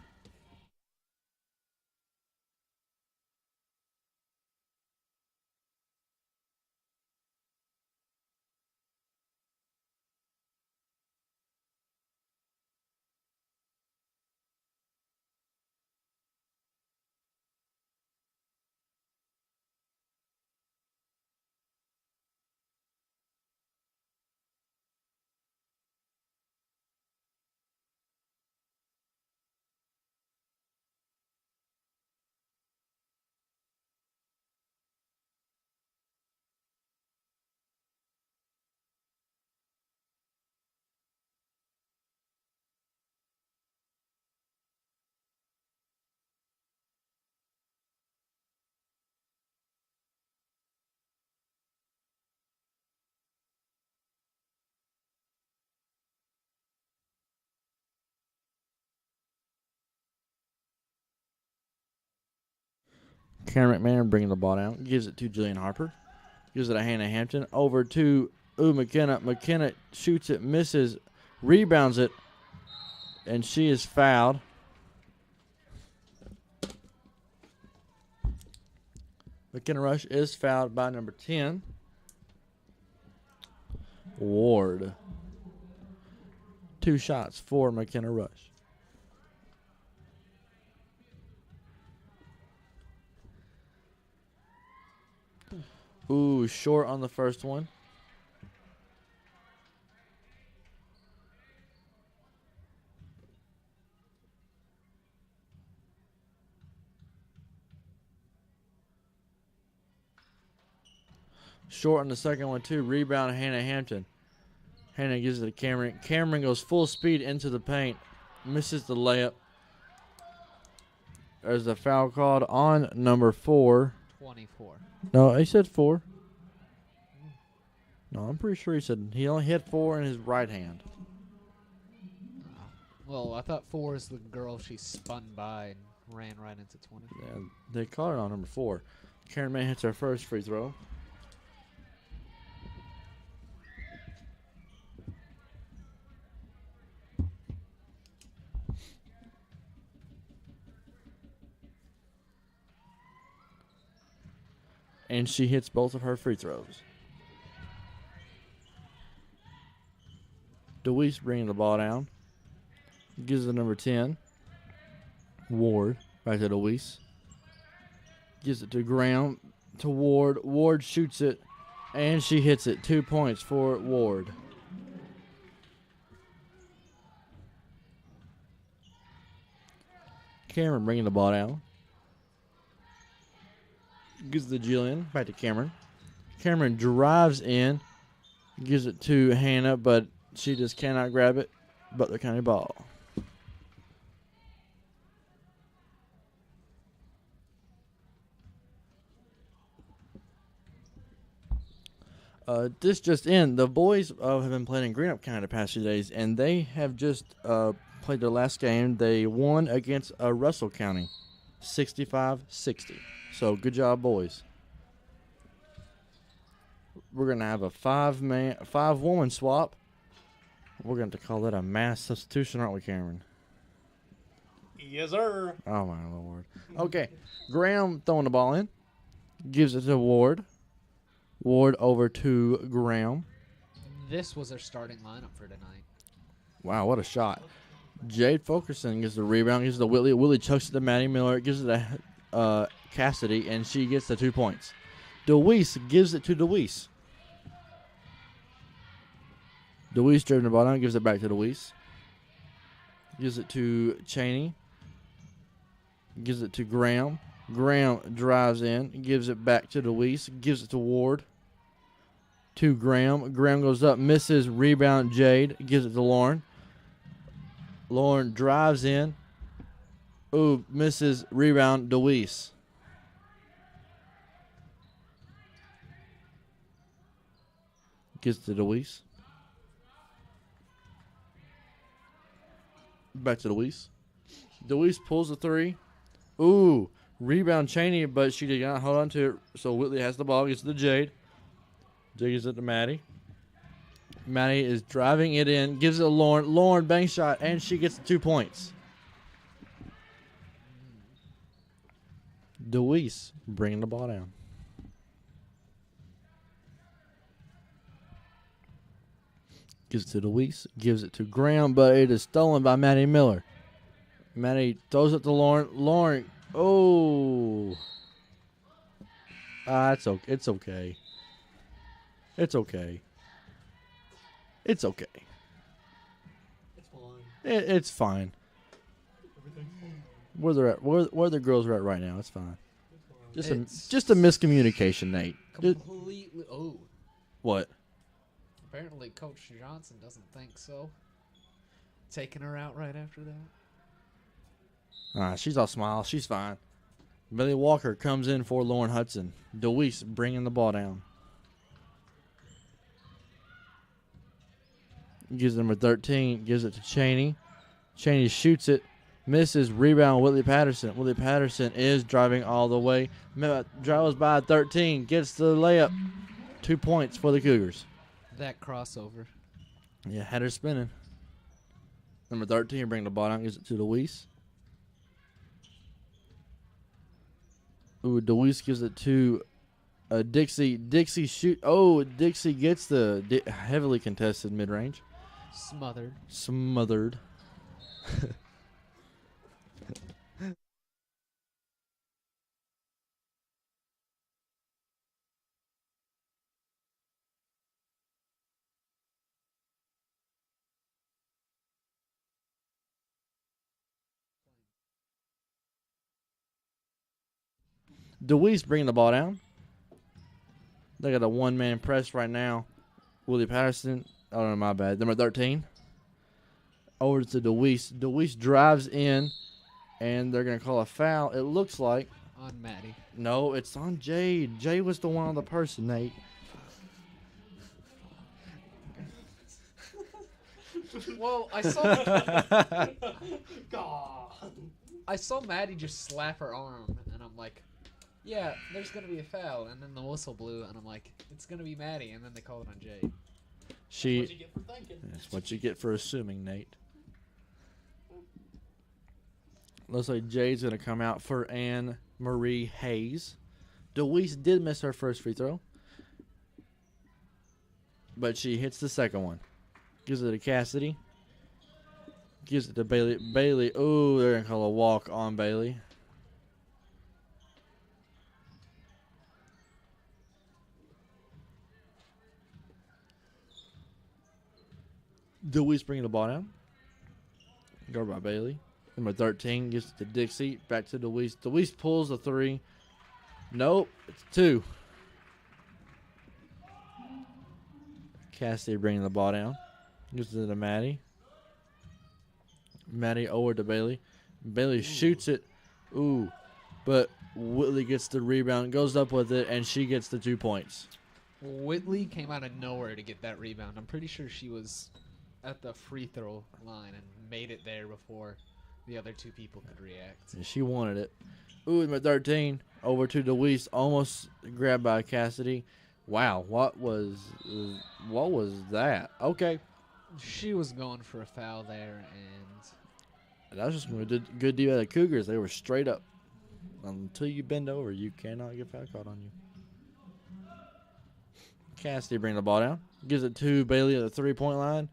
Karen McMahon bringing the ball down. Gives it to Jillian Harper. Gives it to Hannah Hampton. Over to McKenna. McKenna shoots it, misses. rebounds it, and she is fouled. McKenna Rush is fouled by number 10, Ward. 2 shots for McKenna Rush. Ooh, short on the first one. Short on the second one, too. Rebound, Hannah Hampton. Hannah gives it to Cameron. Cameron goes full speed into the paint. Misses the layup. There's a foul called on number 4. 24. No, he said 4. No, I'm pretty sure he only hit 4 in his right hand. Well, I thought 4 is the girl she spun by and ran right into 20. Yeah, they called it on number 4. Karen May hits her first free throw. And she hits both of her free throws. DeWeese bringing the ball down. Gives it to number 10. Ward. Back to DeWeese. Gives it to Graham. To Ward. Ward shoots it. And she hits it. 2 points for Ward. Cameron bringing the ball down. Gives it to Jillian. Back to Cameron. Cameron drives in. Gives it to Hannah, but she just cannot grab it. Butler County ball. This just in. The boys have been playing in Greenup County the past few days, and they have just played their last game. They won against Russell County, 65-60. So good job, boys. We're gonna have a 5-woman swap. We're going to call that a mass substitution, aren't we, Cameron? Yes, sir. Oh, my Lord. Okay. Graham throwing the ball in. Gives it to Ward. Ward over to Graham. This was their starting lineup for tonight. Wow, what a shot. Jade Fulkerson gets the rebound. Gives it to Whitley. Whitley chucks it to Maddie Miller. Gives it to Cassidy, and she gets the 2 points. DeWeese gives it to DeWeese. DeWeese driven the ball down, gives it back to DeWeese. Gives it to Cheney. Gives it to Graham. Graham drives in, gives it back to DeWeese. Gives it to Ward. To Graham. Graham goes up, misses, rebound Jade. Gives it to Lauren. Lauren drives in. Ooh, misses, rebound DeWeese. Gives it to DeWeese. Back to DeWeese. DeWeese pulls the 3. Ooh, rebound Cheney, but she did not hold on to it. So Whitley has the ball, gets it to Jade. Jade gives it to Maddie. Maddie is driving it in, gives it to Lauren. Lauren bank shot, and she gets the 2 points. DeWeese bringing the ball down. Gives it to DeWeese. Gives it to Graham, but it is stolen by Maddie Miller. Maddie throws it to Lauren. Lauren, oh. It's okay. It's okay. It's okay. It's okay. It's fine. It's fine. Everything's fine. Where they're at, where the girls are at right now, it's fine. It's It's Just a miscommunication, Nate. Completely. Oh. What? Apparently, Coach Johnson doesn't think so. Taking her out right after that. She's all smile. She's fine. Billy Walker comes in for Lauren Hudson. DeWeese bringing the ball down. Gives it number 13. Gives it to Cheney. Cheney shoots it. Misses. Rebound Whitley Patterson. Whitley Patterson is driving all the way. Drives by 13. Gets the layup. 2 points for the Cougars. That crossover. Yeah, had her spinning. Number 13 bring the ball down, gives it to Luis. Ooh, Luis gives it to Dixie. Dixie shoot. Oh, Dixie gets the heavily contested mid-range. Smothered. Deweese bringing the ball down. They got a one-man press right now. Willie Patterson. Oh, no, my bad. Number 13. Over to Deweese. Deweese drives in, and they're going to call a foul. It looks like. On Maddie. No, it's on Jade. Jade was the one on the person, Nate. Well, I saw God. I saw Maddie just slap her arm, and I'm like, yeah, there's going to be a foul. And then the whistle blew, and I'm like, it's going to be Maddie. And then they called it on Jade. What you get for thinking. That's what you get for assuming, Nate. Looks like Jade's going to come out for Anne Marie Hayes. Deweese did miss her first free throw, but she hits the second one. Gives it to Cassidy. Gives it to Bailey. Bailey, oh, they're going to call a walk on Bailey. Deweese bringing the ball down. Guarded by Bailey. Number 13 gives it to Dixie. Back to Deweese. Deweese pulls the three. Nope. It's two. Cassidy bringing the ball down. Gives it to Maddie. Maddie over to Bailey. Bailey shoots it. Ooh. But Whitley gets the rebound, goes up with it, and she gets the 2 points. Whitley came out of nowhere to get that rebound. I'm pretty sure she was at the free throw line and made it there before the other two people could react. And she wanted it. Ooh, number 13 over to Deweese, almost grabbed by Cassidy. Wow, what was that? Okay, She was going for a foul there, and that was just a good deal of the Cougars. They were straight up. Until you bend over, you cannot get foul caught on you. Cassidy bringing the ball down. Gives it to Bailey at the 3-point line.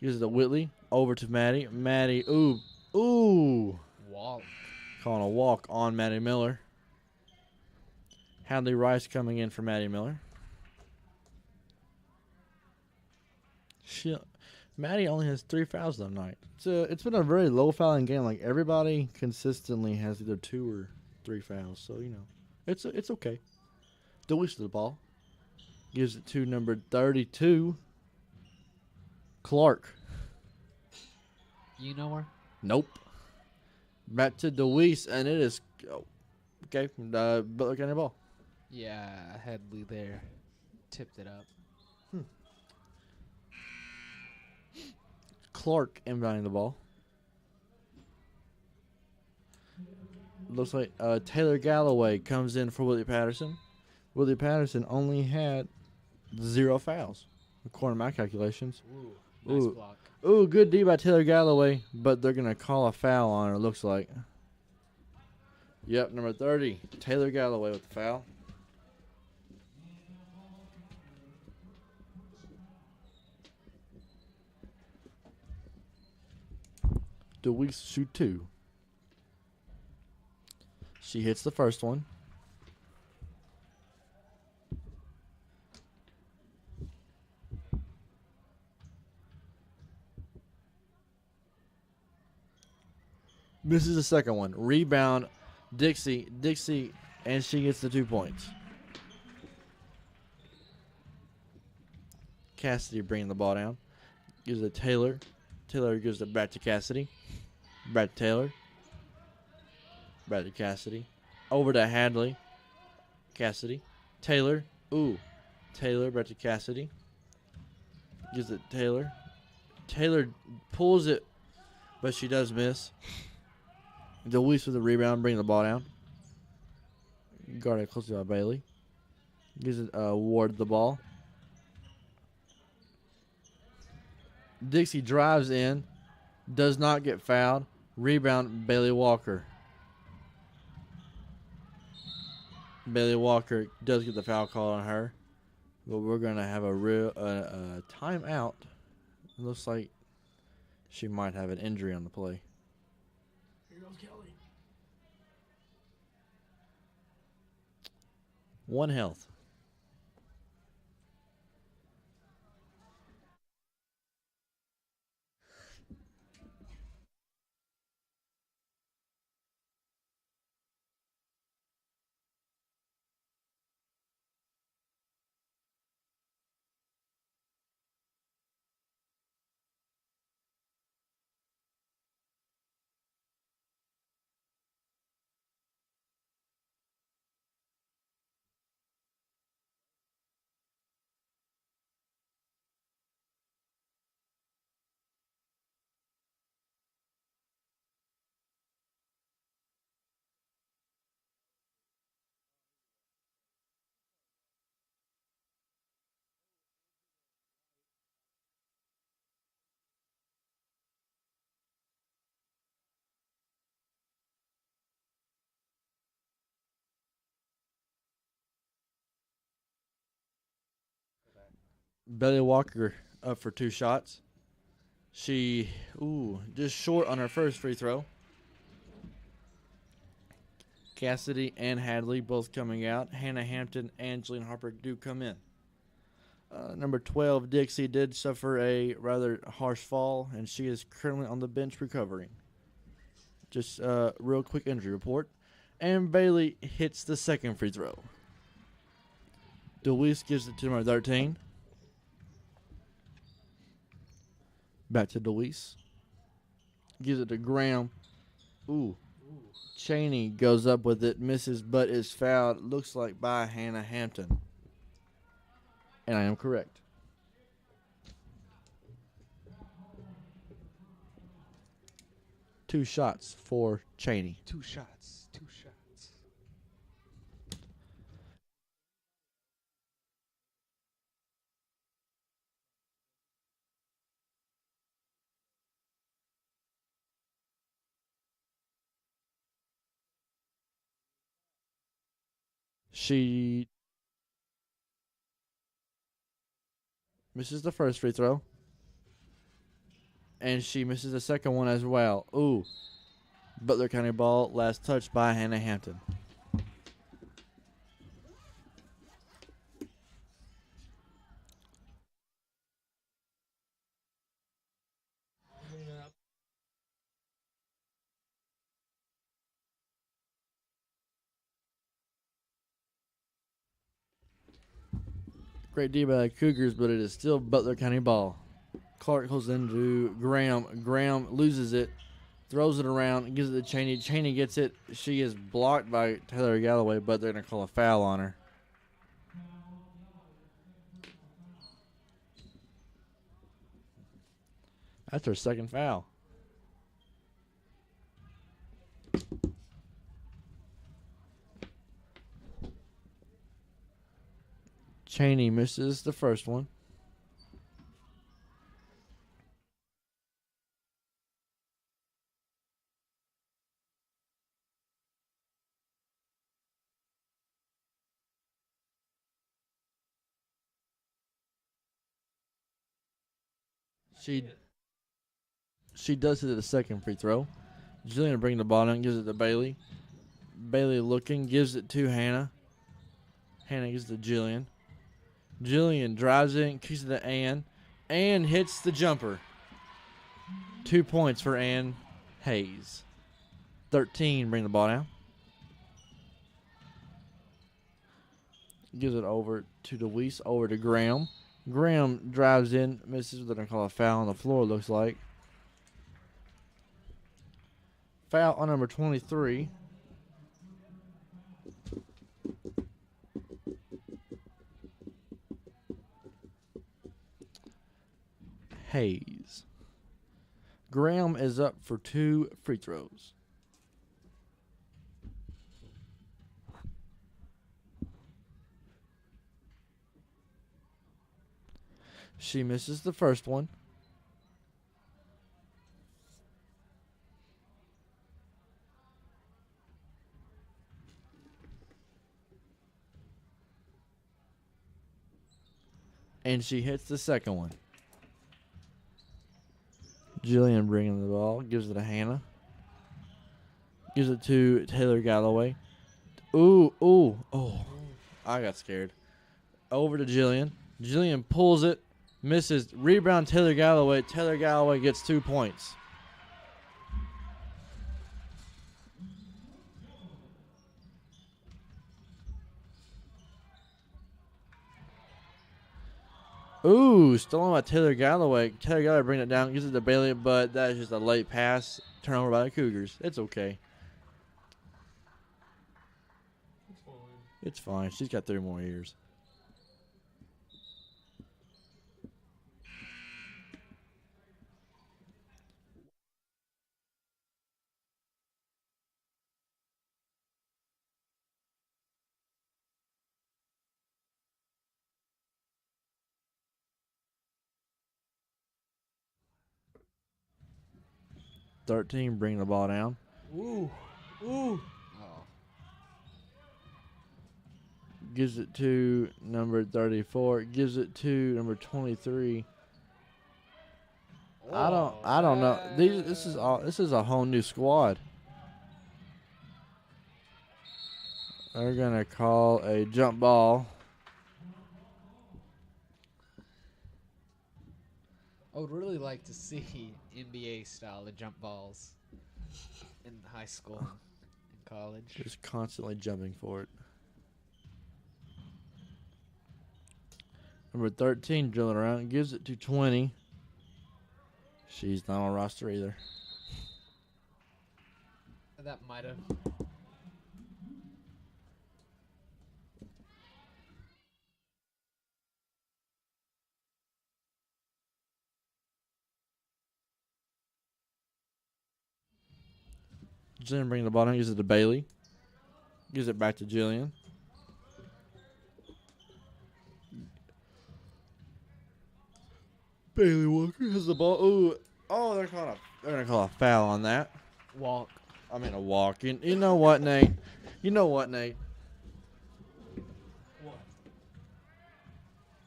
Gives it to Whitley. Over to Maddie. Maddie, ooh. walk. Calling a walk on Maddie Miller. Hadley Rice coming in for Maddie Miller. Maddie only has 3 fouls that night. It's been a very low fouling game. Like, everybody consistently has either 2 or 3 fouls. So, it's okay. Deweese to the ball. Gives it to number 32, Clark. You know her? Nope. Back to Deweese, and it is okay. Butler County ball. Yeah, Headley there tipped it up. Clark inbounding the ball. Looks like Taylor Galloway comes in for Willie Patterson. Willie Patterson only had 0 fouls, according to my calculations. Ooh, nice Ooh. block. Ooh, good D by Taylor Galloway, but they're going to call a foul on her, it looks like. Yep, number 30, Taylor Galloway with the foul. Deweese shoot 2. She hits the first one. Misses the second one. Rebound, Dixie, and she gets the 2 points. Cassidy bringing the ball down. Gives it to Taylor. Taylor gives it back to Cassidy. Back to Taylor. Back to Cassidy. Over to Hadley. Cassidy. Taylor. Ooh. Taylor back to Cassidy. Gives it to Taylor. Taylor pulls it, but she does miss. Deweese with the rebound, bringing the ball down. Guarded closely by Bailey. Gives it Ward the ball. Dixie drives in, Does not get fouled. Rebound, Bailey Walker. Bailey Walker does get the foul call on her. But we're going to have a real timeout. It looks like she might have an injury on the play. Here goes Kelly. One health. Bailey Walker up for 2 shots. She, just short on her first free throw. Cassidy and Hadley both coming out. Hannah Hampton and Jillian Harper do come in. Number 12, Dixie, did suffer a rather harsh fall, and she is currently on the bench recovering. Just a real quick injury report. And Bailey hits the second free throw. DeWeese gives it to number 13. Back to DeWeese. Gives it to Graham. Cheney goes up with it, misses, but is fouled. Looks like by Hannah Hampton. And I am correct. Two shots for Cheney. 2 shots. 2 shots. She misses the first free throw. And she misses the second one as well. Butler County ball, last touch by Hannah Hampton. Great D by the Cougars, but it is still Butler County ball. Clark goes into Graham. Graham loses it, throws it around, gives it to Cheney. Cheney gets it. She is blocked by Taylor Galloway, but they're going to call a foul on her. That's her second foul. Cheney misses the first one. She does hit the second free throw. Jillian brings the ball down, gives it to Bailey. Bailey looking, gives it to Hannah. Hannah gives it to Jillian. Jillian drives in, kicks it to Ann. Ann hits the jumper. 2 points for Ann Hayes. 13, bring the ball down. Gives it over to DeWeese, over to Graham. Graham drives in, misses. They're going to call a foul on the floor, looks like. Foul on number 23. Hayes. Graham is up for 2 free throws. She misses the first one. And she hits the second one. Jillian bringing the ball. Gives it to Hannah. Gives it to Taylor Galloway. Ooh, ooh, oh. I got scared. Over to Jillian. Jillian pulls it. Misses. Rebound Taylor Galloway. Taylor Galloway gets 2 points. Ooh, stolen by Taylor Galloway. Taylor Galloway bringing it down. Gives it to Bailey, but that is just a late pass. Turnover by the Cougars. It's okay. It's fine. It's fine. She's got 3 more years. .13 bringing the ball down. Ooh. Ooh. Oh. Gives it to number 34. Gives it to number 23. I don't know. This is a whole new squad. They're gonna call a jump ball. I would really like to see NBA style of jump balls in high school and college. Just constantly jumping for it. Number 13 drilling around. Gives it to 20. She's not on roster either. That might have. Jillian bringing the ball down. Gives it to Bailey. Gives it back to Jillian. Bailey Walker has the ball. Ooh. Oh, they're gonna call a foul on that. Walk. I mean a walk. You know what, Nate? You know what, Nate? What?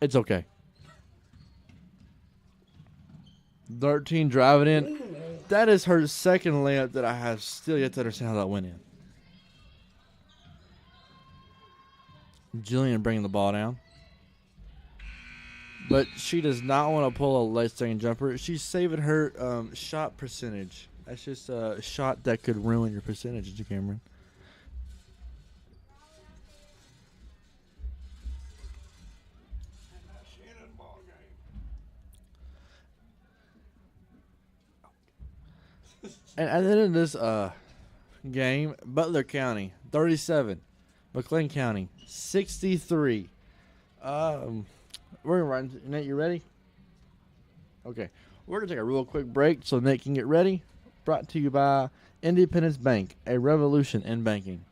It's okay. 13 driving in. That is her second layup that I have still yet to understand how that went in. Jillian bringing the ball down. But she does not want to pull a late second jumper. She's saving her shot percentage. That's just a shot that could ruin your percentage, Cameron. Shannon ball game. And at the end of this game, Butler County 37, McLean County 63. We're gonna run. Nate, you ready? Okay, we're gonna take a real quick break so Nate can get ready. Brought to you by Independence Bank, a revolution in banking.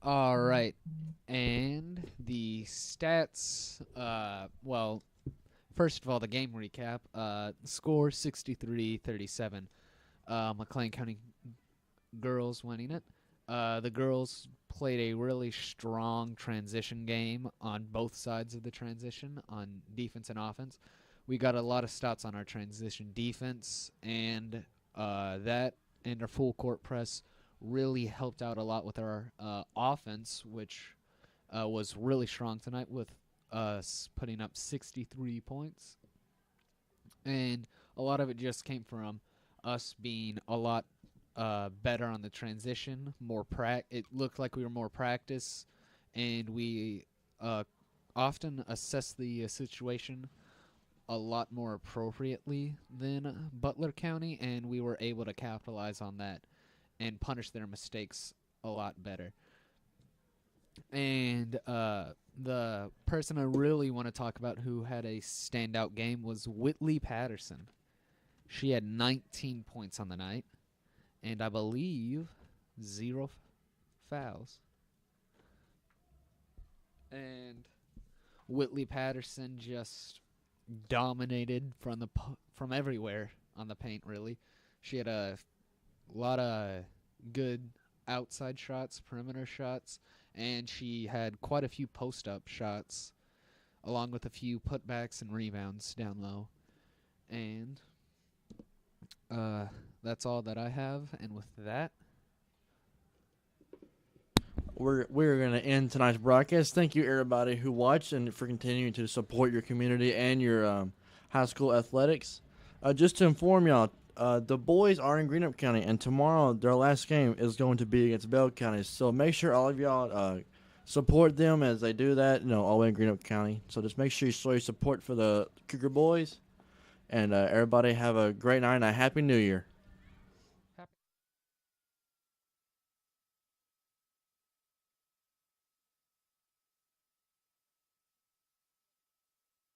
All right. And the stats, well, first of all, the game recap. Score 63-37. McLean County girls winning it. The girls played a really strong transition game on both sides of the transition, on defense and offense. We got a lot of stats on our transition defense, and that and our full court press really helped out a lot with our offense, which was really strong tonight with us putting up 63 points. And a lot of it just came from us being a lot better on the transition. It looked like we were more practice, and we often assess the situation a lot more appropriately than Butler County, and we were able to capitalize on that and punish their mistakes a lot better. And the person I really want to talk about who had a standout game was Whitley Patterson. She had 19 points on the night, and I believe 0 fouls. And Whitley Patterson just dominated from everywhere on the paint, really. She had a lot of good outside shots, perimeter shots, and she had quite a few post-up shots, along with a few putbacks and rebounds down low. And that's all that I have, and with that, we're going to end tonight's broadcast. Thank you, everybody who watched, and for continuing to support your community and your high school athletics. Just to inform y'all, the boys are in Greenup County, and tomorrow their last game is going to be against Bell County. So make sure all of y'all support them as they do that, all the way in Greenup County. So just make sure you show your support for the Cougar boys, and everybody have a great night and a Happy New Year.